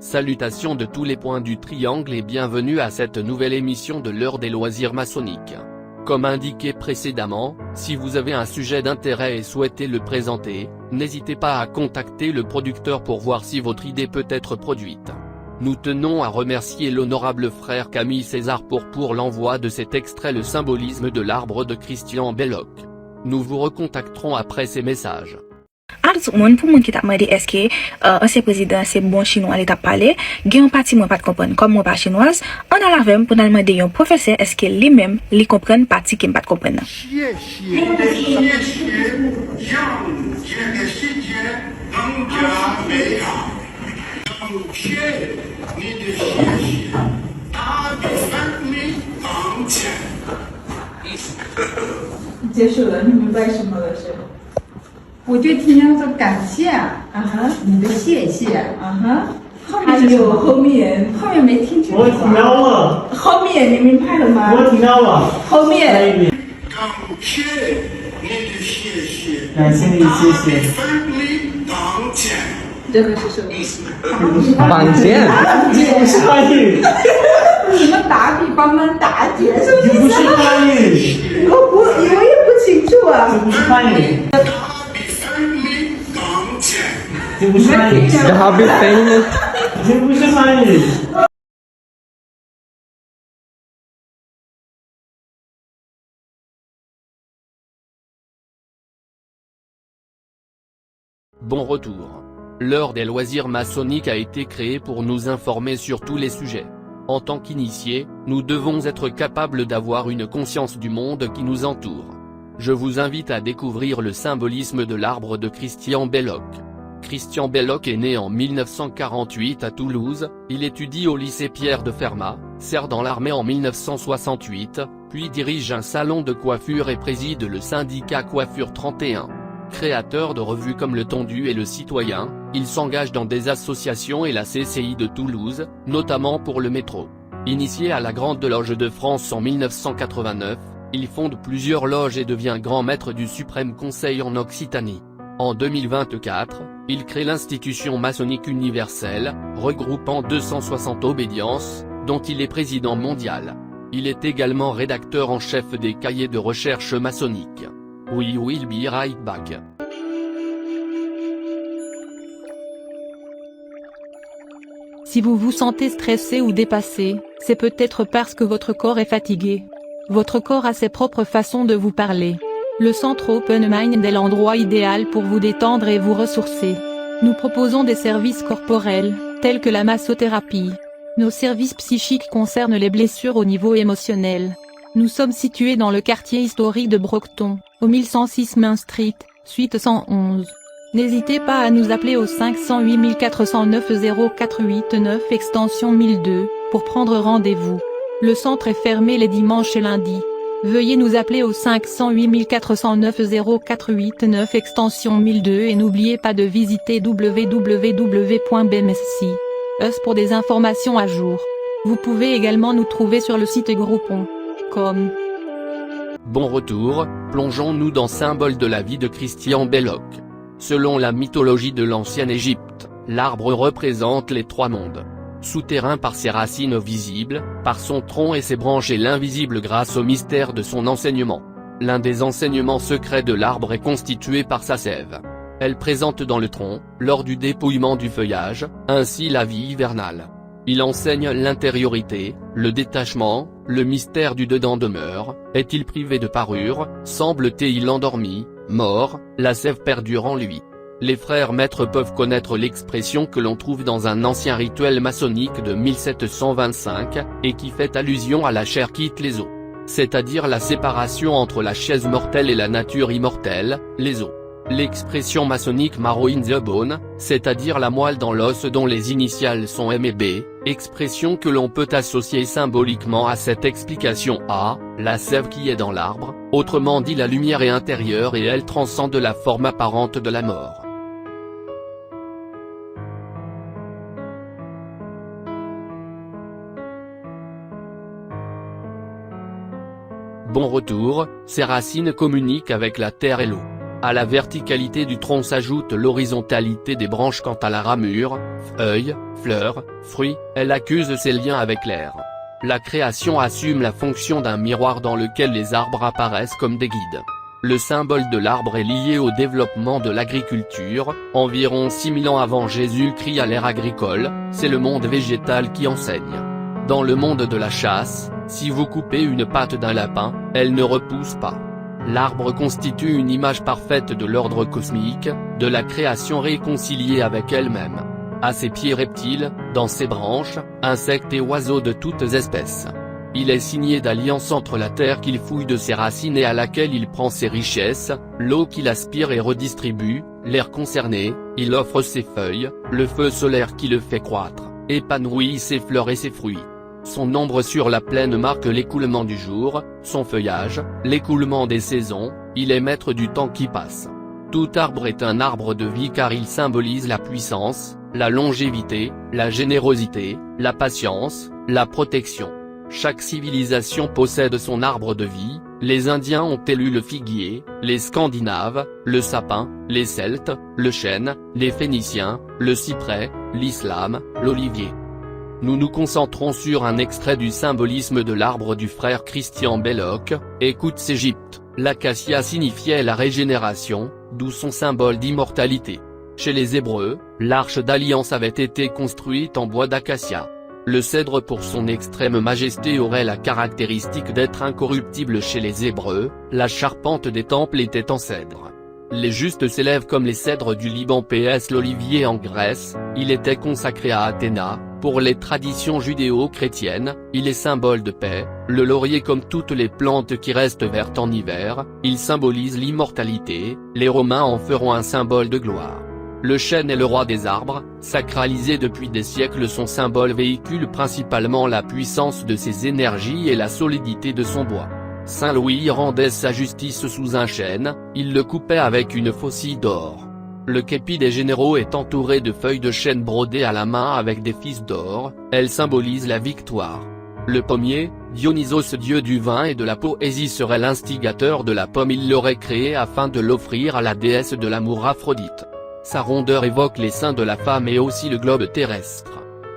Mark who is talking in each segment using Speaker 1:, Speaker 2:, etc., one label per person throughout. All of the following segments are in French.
Speaker 1: Salutations de tous les points du triangle et bienvenue à cette nouvelle émission de l'heure des loisirs maçonniques. Comme indiqué précédemment, si vous avez un sujet d'intérêt et souhaitez le présenter, n'hésitez pas à contacter le producteur pour voir si votre idée peut être produite. Nous tenons à remercier l'honorable frère Camille César pour l'envoi de cet extrait Le symbolisme de l'arbre de Christian Belloc. Nous vous recontacterons après ces messages.
Speaker 2: Tout le monde, pour le monde qui t'a demandé est-ce que ancien président c'est bon chinois il t'a parlé, il y a une partie moi pas de comprendre comme moi pas chinoise, on a la veille pour demander un professeur est-ce que lui-même il comprend partie qui pas de comprendre.
Speaker 3: 我就听到说感谢你的谢谢还有后面没听清楚。
Speaker 4: 我听到了。
Speaker 3: 后面你明白了吗？
Speaker 4: 我听到了。
Speaker 3: 后面。
Speaker 5: 感谢你的谢谢。
Speaker 4: 感谢你，谢谢。
Speaker 3: 这个是什么意思？
Speaker 6: 绑架。
Speaker 4: 这不是汉语。
Speaker 3: 你们打比帮忙打劫是不是？
Speaker 4: 这不是汉语。
Speaker 3: 我也不清楚啊。
Speaker 4: 这不是汉语。这不是汉语。
Speaker 6: The Hobbit famous。
Speaker 4: 这不是汉语。
Speaker 1: Bon retour. L'heure des loisirs maçonniques a été créée pour nous informer sur tous les sujets. En tant qu'initiés, nous devons être capables d'avoir une conscience du monde qui nous entoure. Je vous invite à découvrir le symbolisme de l'arbre de Christian Belloc. Christian Belloc est né en 1948 à Toulouse, il étudie au lycée Pierre de Fermat, sert dans l'armée en 1968, puis dirige un salon de coiffure et préside le syndicat Coiffure 31. Créateur de revues comme Le Tondu et Le Citoyen, il s'engage dans des associations et la CCI de Toulouse, notamment pour le métro. Initié à la Grande Loge de France en 1989, il fonde plusieurs loges et devient grand maître du Suprême Conseil en Occitanie. En 2024, il crée l'Institution maçonnique universelle, regroupant 260 obédiences, dont il est président mondial. Il est également rédacteur en chef des cahiers de recherche maçonnique. We will be right back.
Speaker 7: Si vous vous sentez stressé ou dépassé, c'est peut-être parce que votre corps est fatigué. Votre corps a ses propres façons de vous parler. Le centre Open Mind est l'endroit idéal pour vous détendre et vous ressourcer. Nous proposons des services corporels, tels que la massothérapie. Nos services psychiques concernent les blessures au niveau émotionnel. Nous sommes situés dans le quartier historique de Brockton, au 1106 Main Street, suite 111. N'hésitez pas à nous appeler au 508 409 0489 extension 1002, pour prendre rendez-vous. Le centre est fermé les dimanches et lundis. Veuillez nous appeler au 508 409 0489 extension 1002 et n'oubliez pas de visiter www.bmsc.us pour des informations à jour. Vous pouvez également nous trouver sur le site groupon.com.
Speaker 1: Bon retour, plongeons-nous dans symbole de la vie de Christian Belloc. Selon la mythologie de l'ancienne Égypte, l'arbre représente les trois mondes. Souterrain par ses racines visibles, par son tronc et ses branches et l'invisible grâce au mystère de son enseignement. L'un des enseignements secrets de l'arbre est constitué par sa sève. Elle présente dans le tronc, lors du dépouillement du feuillage, ainsi la vie hivernale. Il enseigne l'intériorité, le détachement, le mystère du dedans demeure, est-il privé de parure, semble-t-il endormi, mort, la sève perdure en lui. Les frères maîtres peuvent connaître l'expression que l'on trouve dans un ancien rituel maçonnique de 1725, et qui fait allusion à la chair quitte les os. C'est-à-dire la séparation entre la chaise mortelle et la nature immortelle, les os. L'expression maçonnique marrow in the bone, c'est-à-dire la moelle dans l'os dont les initiales sont M et B, expression que l'on peut associer symboliquement à cette explication A, la sève qui est dans l'arbre, autrement dit la lumière est intérieure et elle transcende la forme apparente de la mort. Bon retour, ces racines communiquent avec la terre et l'eau. À la verticalité du tronc s'ajoute l'horizontalité des branches. Quant à la ramure, feuilles, fleurs, fruits, elle accuse ses liens avec l'air. La création assume la fonction d'un miroir dans lequel les arbres apparaissent comme des guides. Le symbole de l'arbre est lié au développement de l'agriculture. Environ 6000 ans avant Jésus-Christ à l'ère agricole, c'est le monde végétal qui enseigne. Dans le monde de la chasse, si vous coupez une patte d'un lapin, elle ne repousse pas. L'arbre constitue une image parfaite de l'ordre cosmique, de la création réconciliée avec elle-même. À ses pieds reptiles, dans ses branches, insectes et oiseaux de toutes espèces. Il est signé d'alliance entre la terre qu'il fouille de ses racines et à laquelle il prend ses richesses, l'eau qu'il aspire et redistribue, l'air concerné, il offre ses feuilles, le feu solaire qui le fait croître, épanouit ses fleurs et ses fruits. Son ombre sur la plaine marque l'écoulement du jour, son feuillage, l'écoulement des saisons, il est maître du temps qui passe. Tout arbre est un arbre de vie car il symbolise la puissance, la longévité, la générosité, la patience, la protection. Chaque civilisation possède son arbre de vie, les Indiens ont élu le figuier, les Scandinaves, le sapin, les Celtes, le chêne, les Phéniciens, le cyprès, l'islam, l'olivier. Nous nous concentrons sur un extrait du symbolisme de l'arbre du frère Christian Belloc, Écoute Égypte. L'acacia signifiait la régénération, d'où son symbole d'immortalité. Chez les Hébreux, l'arche d'alliance avait été construite en bois d'acacia. Le cèdre pour son extrême majesté aurait la caractéristique d'être incorruptible chez les Hébreux, la charpente des temples était en cèdre. Les justes s'élèvent comme les cèdres du Liban. PS L'olivier en Grèce, il était consacré à Athéna, pour les traditions judéo-chrétiennes, il est symbole de paix. Le laurier comme toutes les plantes qui restent vertes en hiver, il symbolise l'immortalité, les Romains en feront un symbole de gloire. Le chêne est le roi des arbres, sacralisé depuis des siècles. Son symbole véhicule principalement la puissance de ses énergies et la solidité de son bois. Saint Louis rendait sa justice sous un chêne, il le coupait avec une faucille d'or. Le képi des généraux est entouré de feuilles de chêne brodées à la main avec des fils d'or, elles symbolisent la victoire. Le pommier, Dionysos dieu du vin et de la poésie serait l'instigateur de la pomme. Il l'aurait créée afin de l'offrir à la déesse de l'amour Aphrodite. Sa rondeur évoque les seins de la femme et aussi le globe terrestre.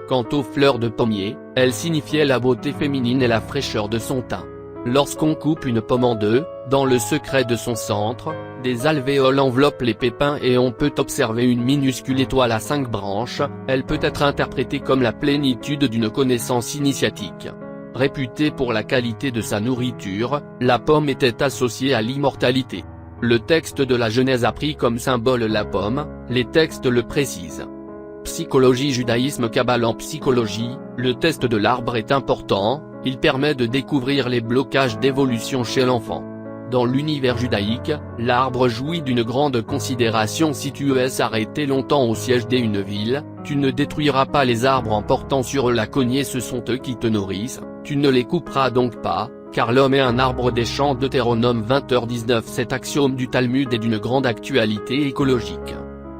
Speaker 1: Quant aux fleurs de pommier, elles signifiaient la beauté féminine et la fraîcheur de son teint. Lorsqu'on coupe une pomme en deux, dans le secret de son centre, des alvéoles enveloppent les pépins et on peut observer une minuscule étoile à 5 branches. Elle peut être interprétée comme la plénitude d'une connaissance initiatique. Réputée pour la qualité de sa nourriture, la pomme était associée à l'immortalité. Le texte de la Genèse a pris comme symbole la pomme, les textes le précisent. Psychologie, judaïsme, kabbale. En psychologie, le test de l'arbre est important, il permet de découvrir les blocages d'évolution chez l'enfant. Dans l'univers judaïque, l'arbre jouit d'une grande considération. Si tu es arrêté longtemps au siège d'une ville, tu ne détruiras pas les arbres en portant sur eux la cognée, ce sont eux qui te nourrissent, tu ne les couperas donc pas, car l'homme est un arbre des champs. Deutéronome 20h19. Cet axiome du Talmud est d'une grande actualité écologique.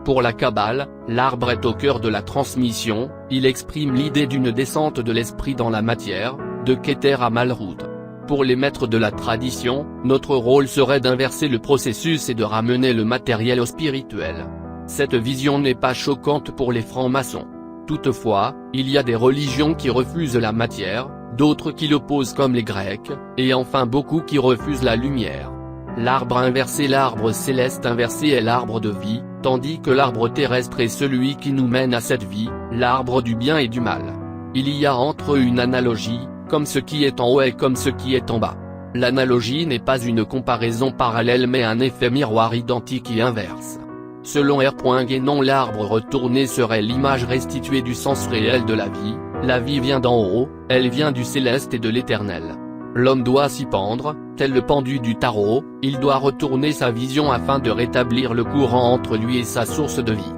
Speaker 1: Pour la Kabbale, l'arbre est au cœur de la transmission, il exprime l'idée d'une descente de l'esprit dans la matière, de Keter à Malrout. Pour les maîtres de la tradition, notre rôle serait d'inverser le processus et de ramener le matériel au spirituel. Cette vision n'est pas choquante pour les francs-maçons. Toutefois, il y a des religions qui refusent la matière, d'autres qui l'opposent comme les Grecs, et enfin beaucoup qui refusent la lumière. L'arbre inversé, l'arbre céleste inversé est l'arbre de vie, tandis que l'arbre terrestre est celui qui nous mène à cette vie, l'arbre du bien et du mal. Il y a entre eux une analogie, comme ce qui est en haut et comme ce qui est en bas. L'analogie n'est pas une comparaison parallèle mais un effet miroir identique et inverse. Selon R. Guénon, l'arbre retourné serait l'image restituée du sens réel de la vie vient d'en haut, elle vient du céleste et de l'éternel. L'homme doit s'y pendre, tel le pendu du tarot, il doit retourner sa vision afin de rétablir le courant entre lui et sa source de vie.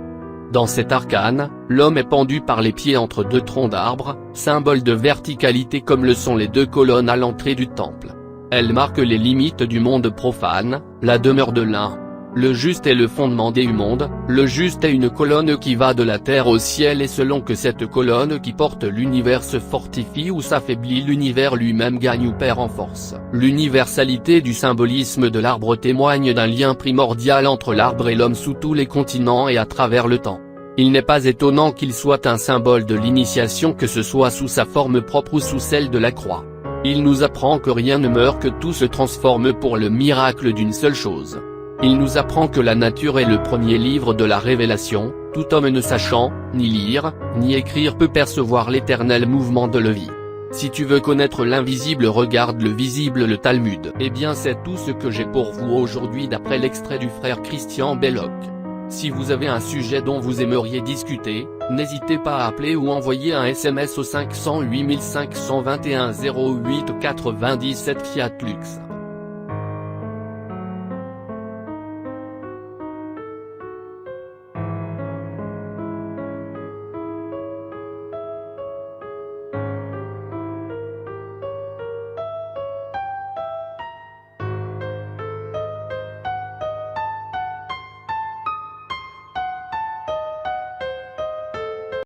Speaker 1: Dans cet arcane, l'homme est pendu par les pieds entre deux troncs d'arbres, symbole de verticalité comme le sont les deux colonnes à l'entrée du temple. Elles marquent les limites du monde profane, la demeure de l'un. Le juste est le fondement des mondes, le juste est une colonne qui va de la terre au ciel et selon que cette colonne qui porte l'univers se fortifie ou s'affaiblit, l'univers lui-même gagne ou perd en force. L'universalité du symbolisme de l'arbre témoigne d'un lien primordial entre l'arbre et l'homme sous tous les continents et à travers le temps. Il n'est pas étonnant qu'il soit un symbole de l'initiation, que ce soit sous sa forme propre ou sous celle de la croix. Il nous apprend que rien ne meurt, que tout se transforme pour le miracle d'une seule chose. Il nous apprend que la nature est le premier livre de la révélation, tout homme ne sachant, ni lire, ni écrire peut percevoir l'éternel mouvement de la vie. Si tu veux connaître l'invisible, regarde le visible, le Talmud. Eh bien c'est tout ce que j'ai pour vous aujourd'hui d'après l'extrait du frère Christian Belloc. Si vous avez un sujet dont vous aimeriez discuter, n'hésitez pas à appeler ou envoyer un SMS au 508 521 08 97 Fiat Lux.